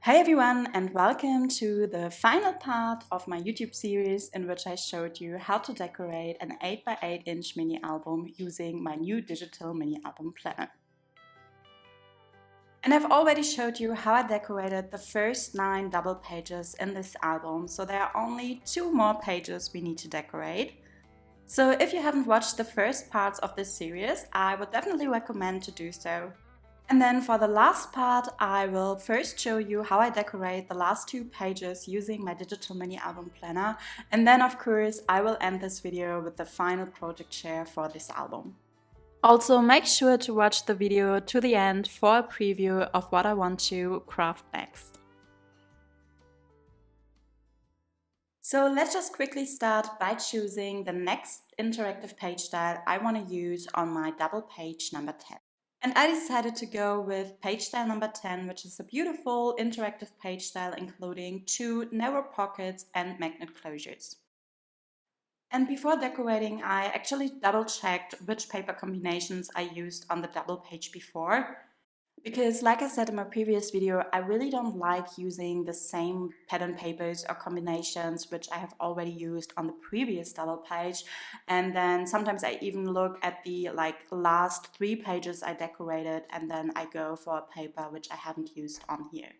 Hey everyone, and welcome to the final part of my YouTube series in which I showed you how to decorate an 8x8-inch mini album using my new digital mini album planner. And I've already showed you how I decorated the first 9 double pages in this album, so there are only 2 more pages we need to decorate. So if you haven't watched the first parts of this series, I would definitely recommend to do so. And then for the last part, I will first show you how I decorate the last 2 pages using my digital mini album planner. And then of course, I will end this video with the final project share for this album. Also, make sure to watch the video to the end for a preview of what I want to craft next. So let's just quickly start by choosing the next interactive page style I want to use on my double page number 10. And I decided to go with page style number 10, which is a beautiful interactive page style including 2 narrow pockets and magnet closures. And before decorating, I actually double checked which paper combinations I used on the double page before. Because like I said in my previous video, I really don't like using the same pattern papers or combinations which I have already used on the previous double page. And then sometimes I even look at the last 3 pages I decorated and then I go for a paper which I haven't used on here.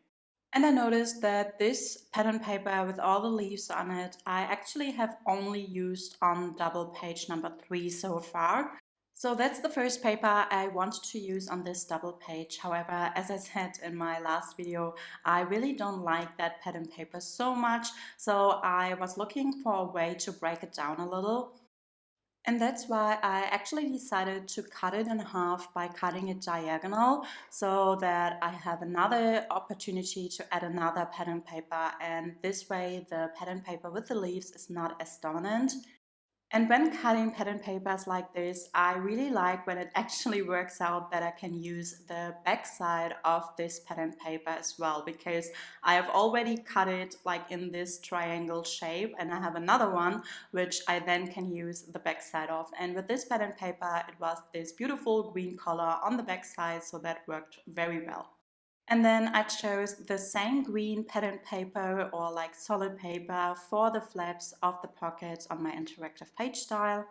And I noticed that this pattern paper with all the leaves on it, I actually have only used on double page number 3 so far. So that's the first paper I wanted to use on this double page. However, as I said in my last video, I really don't like that pattern paper so much. So I was looking for a way to break it down a little. And that's why I actually decided to cut it in half by cutting it diagonal so that I have another opportunity to add another pattern paper. And this way the pattern paper with the leaves is not as dominant. And when cutting pattern papers like this, I really like when it actually works out that I can use the back side of this pattern paper as well, because I have already cut it like in this triangle shape and I have another one which I then can use the back side of. And with this pattern paper, it was this beautiful green color on the back side, so that worked very well. And then I chose the same green pattern paper or like solid paper for the flaps of the pockets on my interactive page style.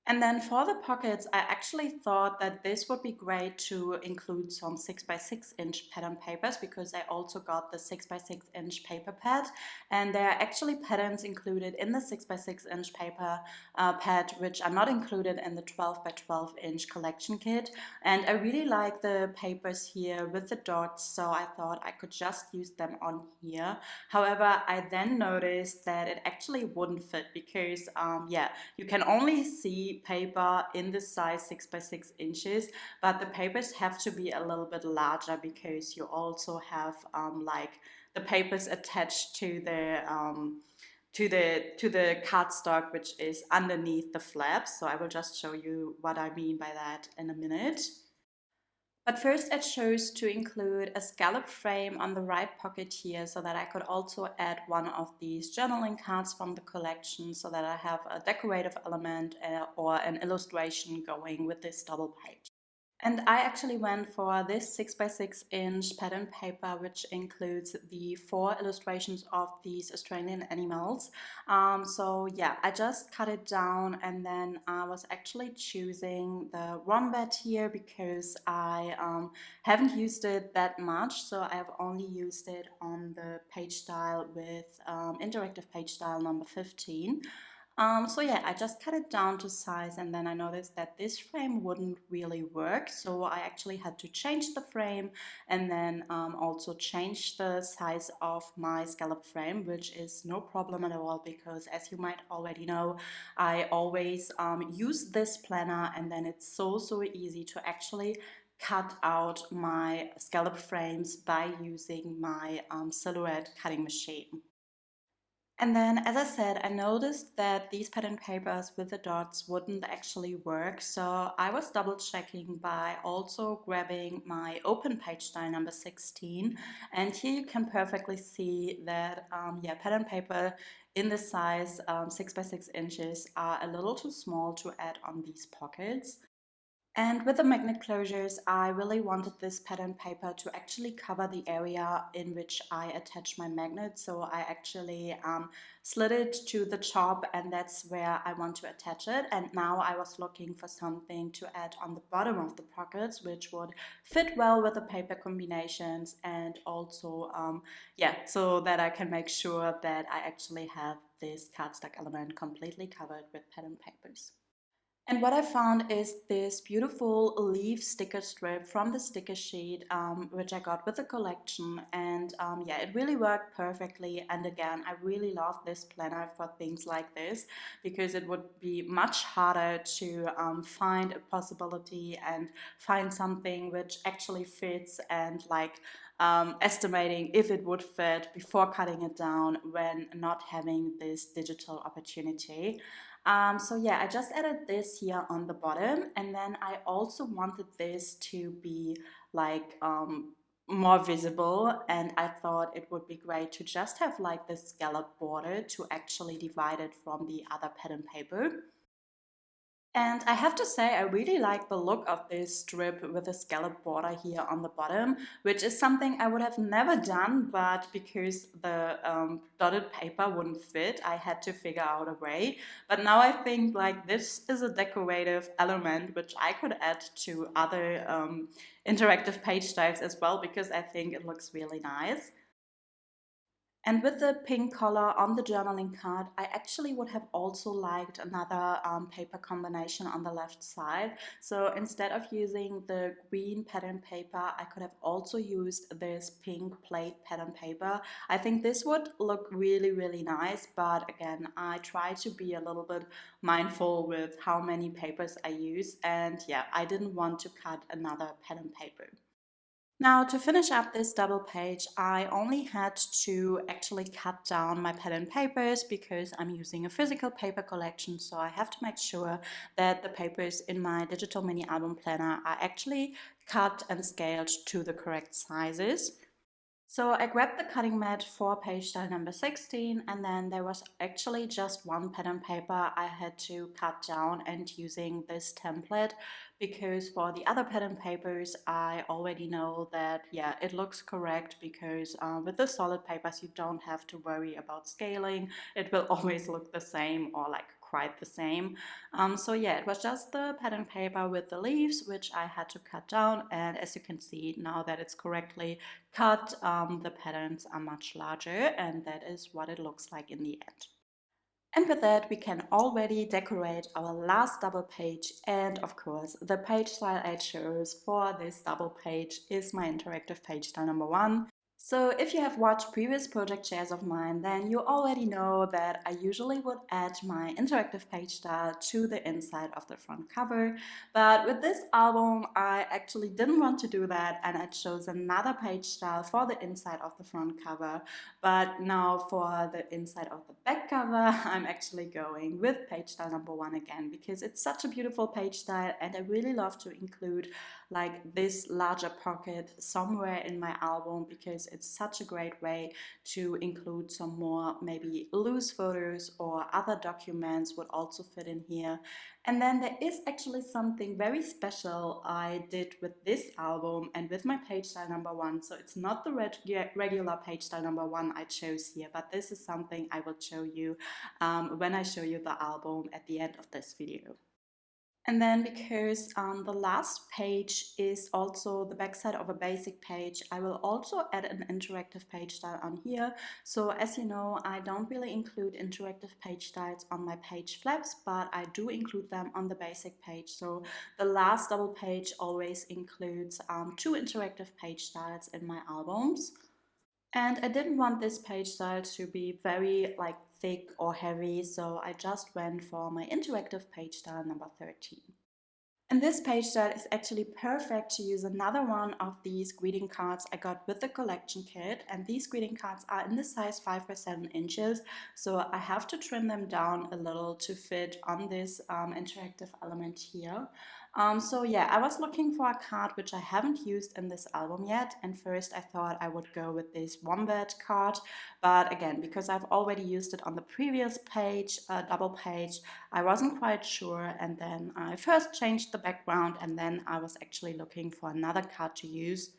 And then for the pockets, I actually thought that this would be great to include some 6x6-inch pattern papers, because I also got the 6x6-inch paper pad, and there are actually patterns included in the 6x6-inch paper pad which are not included in the 12x12-inch collection kit. And I really like the papers here with the dots, so I thought I could just use them on here. However, I then noticed that it actually wouldn't fit because you can only see paper in the size 6x6 inches, but the papers have to be a little bit larger because you also have the papers attached to the cardstock, which is underneath the flaps. So I will just show you what I mean by that in a minute. But first I chose to include a scallop frame on the right pocket here so that I could also add one of these journaling cards from the collection, so that I have a decorative element or an illustration going with this double page. And I actually went for this 6x6-inch pattern paper, which includes the 4 illustrations of these Australian animals. So yeah, I just cut it down, and then I was actually choosing the wombat here because I haven't used it that much. So I have only used it on the page style with interactive page style number 15. So yeah, I just cut it down to size, and then I noticed that this frame wouldn't really work. So I actually had to change the frame and then also change the size of my scallop frame, which is no problem at all because, as you might already know, I always use this planner, and then it's so easy to actually cut out my scallop frames by using my silhouette cutting machine. And then, as I said, I noticed that these pattern papers with the dots wouldn't actually work. So I was double checking by also grabbing my open page style number 16. And here you can perfectly see that, pattern paper in the size 6x6 inches are a little too small to add on these pockets. And with the magnet closures, I really wanted this pattern paper to actually cover the area in which I attach my magnet. So I actually slid it to the top, and that's where I want to attach it. And now I was looking for something to add on the bottom of the pockets, which would fit well with the paper combinations, and also, yeah, so that I can make sure that I actually have this cardstock element completely covered with pattern papers. And what I found is this beautiful leaf sticker strip from the sticker sheet, which I got with the collection. And yeah, it really worked perfectly. And again, I really love this planner for things like this, because it would be much harder to find a possibility and find something which actually fits, and like estimating if it would fit before cutting it down when not having this digital opportunity. So yeah, I just added this here on the bottom, and then I also wanted this to be like more visible, and I thought it would be great to just have like this scallop border to actually divide it from the other pattern paper. And I have to say, I really like the look of this strip with a scallop border here on the bottom, which is something I would have never done, but because the dotted paper wouldn't fit, I had to figure out a way. But now I think like this is a decorative element which I could add to other interactive page styles as well, because I think it looks really nice. And with the pink color on the journaling card, I actually would have also liked another paper combination on the left side. So instead of using the green pattern paper, I could have also used this pink plate pattern paper. I think this would look really, really nice, but again, I try to be a little bit mindful with how many papers I use, and yeah, I didn't want to cut another pattern paper. Now, to finish up this double page, I only had to actually cut down my pattern papers because I'm using a physical paper collection, so I have to make sure that the papers in my digital mini album planner are actually cut and scaled to the correct sizes. So I grabbed the cutting mat for page style number 16, and then there was actually just one pattern paper I had to cut down, and using this template, because for the other pattern papers I already know that yeah, it looks correct, because with the solid papers you don't have to worry about scaling. It will always look the same, or like quite the same. So yeah, it was just the pattern paper with the leaves which I had to cut down, and as you can see now that it's correctly cut, the patterns are much larger, and that is what it looks like in the end. And with that, we can already decorate our last double page. And of course, the page style I chose for this double page is my interactive page style number 1. So if you have watched previous project shares of mine, then you already know that I usually would add my interactive page style to the inside of the front cover. But with this album, I actually didn't want to do that, and I chose another page style for the inside of the front cover. But now for the inside of the back cover, I'm actually going with page style number 1 again, because it's such a beautiful page style, and I really love to include like this larger pocket somewhere in my album, because it's such a great way to include some more maybe loose photos, or other documents would also fit in here. And then there is actually something very special I did with this album and with my page style number 1. So it's not the regular page style number 1 I chose here, but this is something I will show you when I show you the album at the end of this video. And then because the last page is also the backside of a basic page, I will also add an interactive page style on here. So as you know, I don't really include interactive page styles on my page flaps, but I do include them on the basic page. So the last double page always includes 2 interactive page styles in my albums. And I didn't want this page style to be very like thick or heavy, so I just went for my interactive page style number 13. And this page style is actually perfect to use another one of these greeting cards I got with the collection kit. And these greeting cards are in the size 5x7 inches, so I have to trim them down a little to fit on this interactive element here. So yeah, I was looking for a card which I haven't used in this album yet, and first I thought I would go with this wombat card, but again, because I've already used it on the previous page, double page, I wasn't quite sure, and then I first changed the background, and then I was actually looking for another card to use.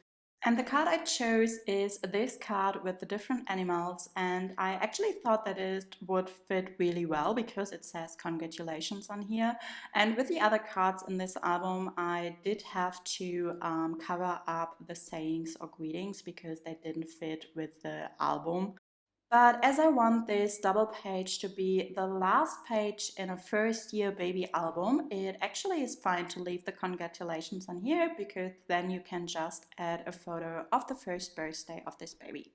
And the card I chose is this card with the different animals, and I actually thought that it would fit really well because it says congratulations on here. And with the other cards in this album, I did have to cover up the sayings or greetings because they didn't fit with the album. But as I want this double page to be the last page in a first year baby album, it actually is fine to leave the congratulations on here because then you can just add a photo of the first birthday of this baby.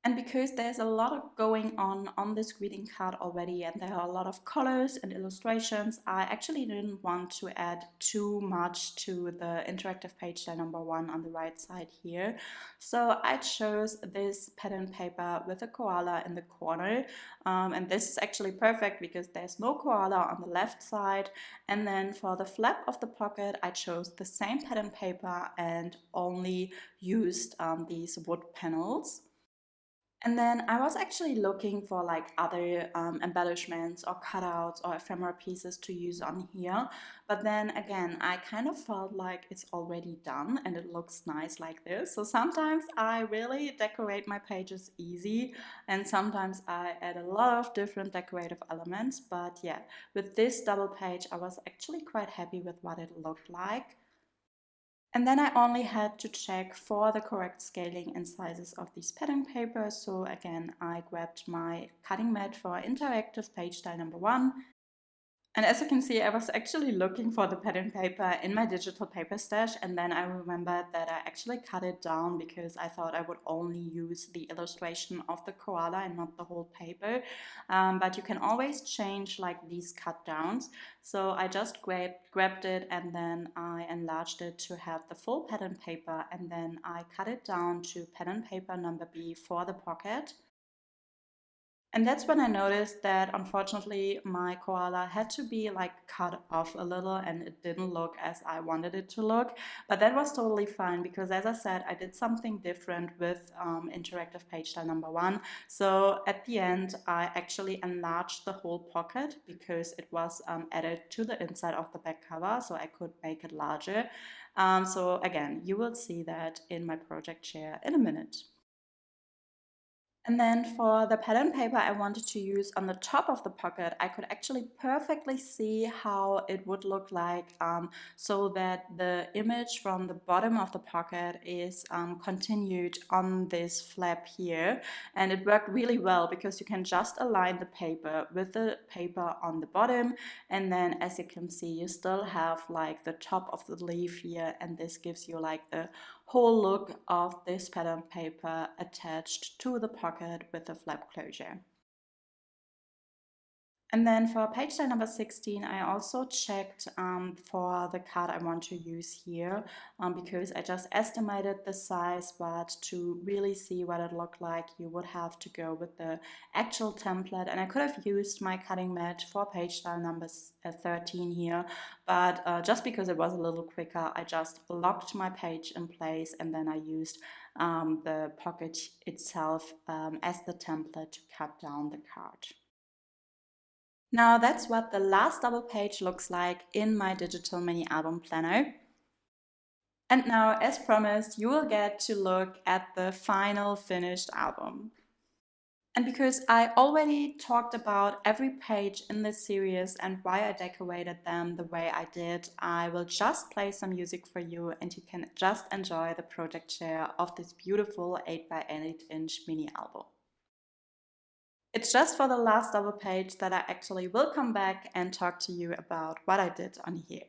And because there's a lot of going on this greeting card already and there are a lot of colors and illustrations, I actually didn't want to add too much to the interactive page style #1 on the right side here. So I chose this pattern paper with a koala in the corner. And this is actually perfect because there's no koala on the left side. And then for the flap of the pocket, I chose the same pattern paper and only used these wood panels. And then I was actually looking for like other embellishments or cutouts or ephemera pieces to use on here. But then again, I kind of felt like it's already done and it looks nice like this. So sometimes I really decorate my pages easy and sometimes I add a lot of different decorative elements. But yeah, with this double page, I was actually quite happy with what it looked like. And then I only had to check for the correct scaling and sizes of these pattern papers. So again, I grabbed my cutting mat for interactive page style #1. And as you can see, I was actually looking for the pattern paper in my digital paper stash, and then I remembered that I actually cut it down because I thought I would only use the illustration of the koala and not the whole paper. But you can always change like these cut downs. So I just grabbed it and then I enlarged it to have the full pattern paper, and then I cut it down to pattern paper number B for the pocket. And that's when I noticed that unfortunately my koala had to be like cut off a little and it didn't look as I wanted it to look. But that was totally fine because, as I said, I did something different with interactive page style #1. So at the end, I actually enlarged the whole pocket because it was added to the inside of the back cover, so I could make it larger. So again, you will see that in my project share in a minute. And then for the pattern paper I wanted to use on the top of the pocket, I could actually perfectly see how it would look like so that the image from the bottom of the pocket is continued on this flap here. And it worked really well because you can just align the paper with the paper on the bottom. And then as you can see, you still have like the top of the leaf here, and this gives you like the whole look of this pattern paper attached to the pocket with the flap closure. And then for page style #16, I also checked for the card I want to use here because I just estimated the size, but to really see what it looked like, you would have to go with the actual template. And I could have used my cutting mat for page style #13 here, but just because it was a little quicker, I just locked my page in place and then I used the pocket itself as the template to cut down the card. Now that's what the last double page looks like in my digital mini album planner. And now, as promised, you will get to look at the final finished album. And because I already talked about every page in this series and why I decorated them the way I did, I will just play some music for you and you can just enjoy the project share of this beautiful 8x8-inch mini album. It's just for the last double page that I actually will come back and talk to you about what I did on here.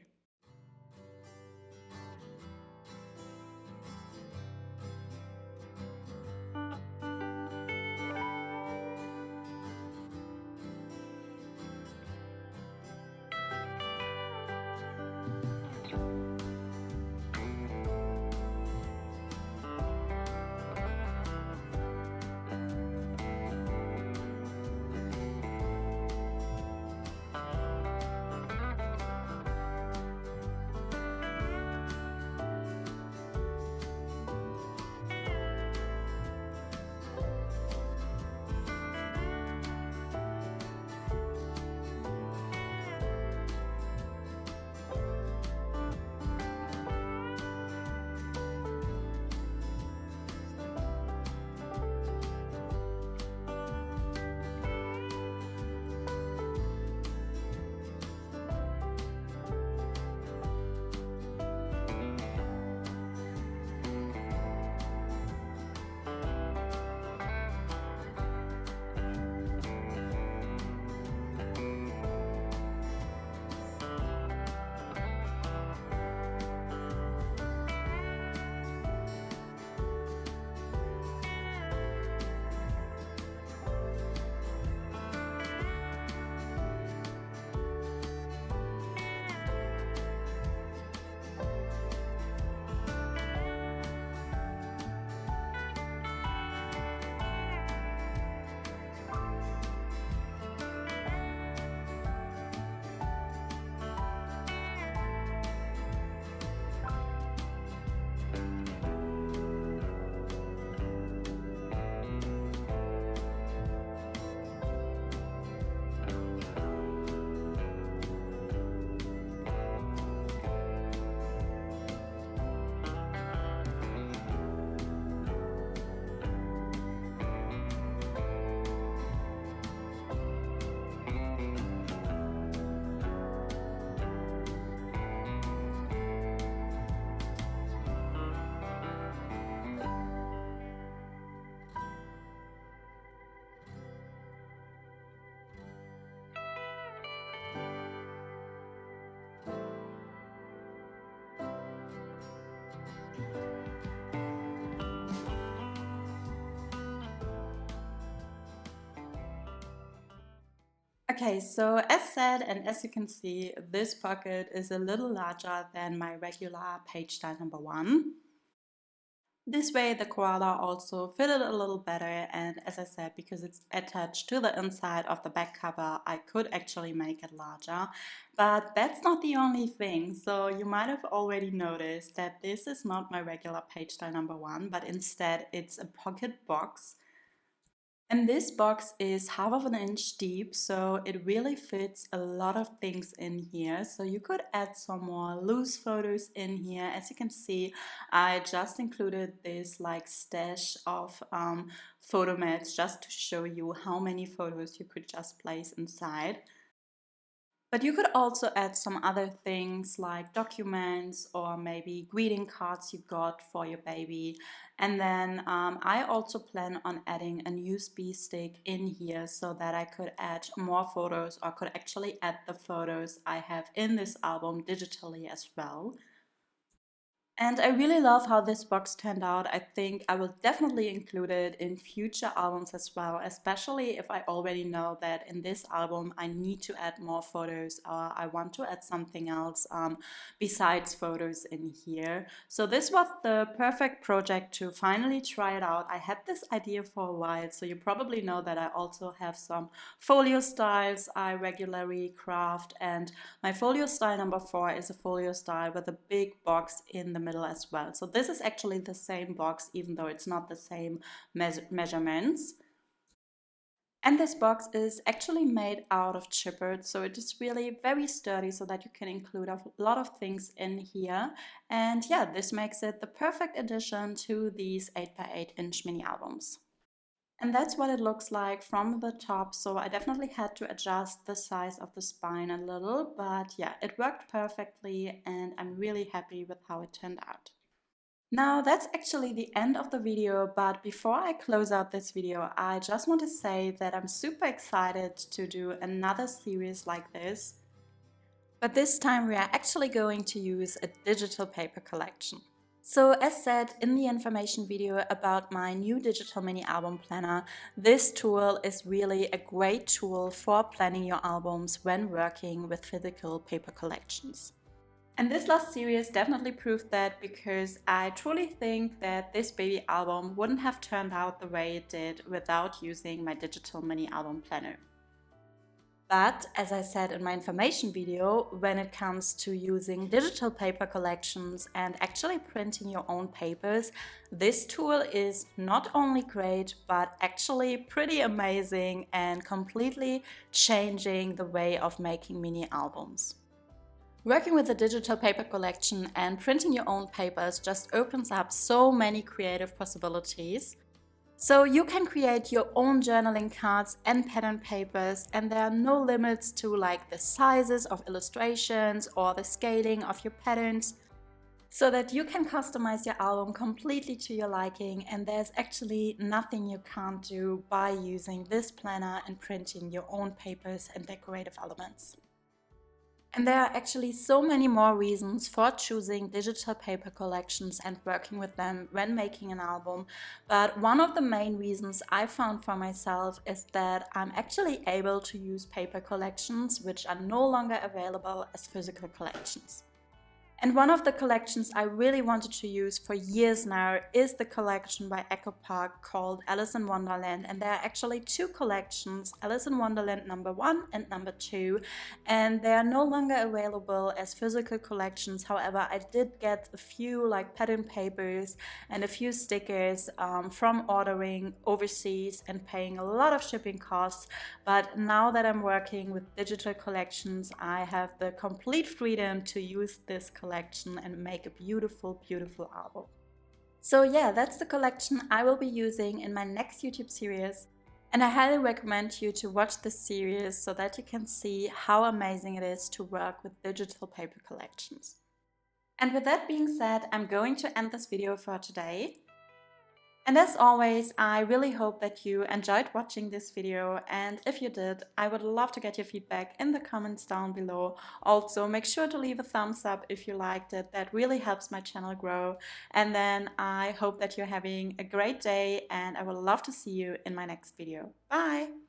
Okay, so as said, and as you can see, this pocket is a little larger than my regular page style number 1. This way the koala also fitted a little better, and as I said, because it's attached to the inside of the back cover, I could actually make it larger. But that's not the only thing, so you might have already noticed that this is not my regular page style number 1, but instead it's a pocket box. And this box is half of an inch deep, so it really fits a lot of things in here. So you could add some more loose photos in here. As you can see, I just included this like stash of photo mats just to show you how many photos you could just place inside. But you could also add some other things like documents or maybe greeting cards you got for your baby. And then I also plan on adding a USB stick in here so that I could add more photos or could actually add the photos I have in this album digitally as well. And I really love how this box turned out. I think I will definitely include it in future albums as well, especially if I already know that in this album I need to add more photos or I want to add something else besides photos in here. So this was the perfect project to finally try it out. I had this idea for a while, so you probably know that I also have some folio styles I regularly craft, and my folio style number 4 is a folio style with a big box in the middle as well. So this is actually the same box, even though it's not the same measurements. And this box is actually made out of chipboard, so it is really very sturdy so that you can include a lot of things in here. And yeah, this makes it the perfect addition to these 8x8 inch mini albums. And that's what it looks like from the top, so I definitely had to adjust the size of the spine a little, but yeah, it worked perfectly and I'm really happy with how it turned out. Now that's actually the end of the video, but before I close out this video, I just want to say that I'm super excited to do another series like this. But this time we are actually going to use a digital paper collection. So as said in the information video about my new digital mini album planner, this tool is really a great tool for planning your albums when working with physical paper collections. And this last series definitely proved that, because I truly think that this baby album wouldn't have turned out the way it did without using my digital mini album planner. But as I said in my information video, when it comes to using digital paper collections and actually printing your own papers, this tool is not only great, but actually pretty amazing and completely changing the way of making mini albums. Working with a digital paper collection and printing your own papers just opens up so many creative possibilities. So you can create your own journaling cards and pattern papers, and there are no limits to like the sizes of illustrations or the scaling of your patterns, so that you can customize your album completely to your liking, and there's actually nothing you can't do by using this planner and printing your own papers and decorative elements. And there are actually so many more reasons for choosing digital paper collections and working with them when making an album. But one of the main reasons I found for myself is that I'm actually able to use paper collections which are no longer available as physical collections. And one of the collections I really wanted to use for years now is the collection by Echo Park called Alice in Wonderland. And there are actually two collections, Alice in Wonderland number 1 and number 2. And they are no longer available as physical collections. However, I did get a few like pattern papers and a few stickers from ordering overseas and paying a lot of shipping costs. But now that I'm working with digital collections, I have the complete freedom to use this collection and make a beautiful, beautiful album. So yeah, that's the collection I will be using in my next YouTube series. And I highly recommend you to watch this series so that you can see how amazing it is to work with digital paper collections. And with that being said, I'm going to end this video for today. And as always, I really hope that you enjoyed watching this video, and if you did, I would love to get your feedback in the comments down below. Also, make sure to leave a thumbs up if you liked it, that really helps my channel grow. And then I hope that you're having a great day, and I would love to see you in my next video. Bye!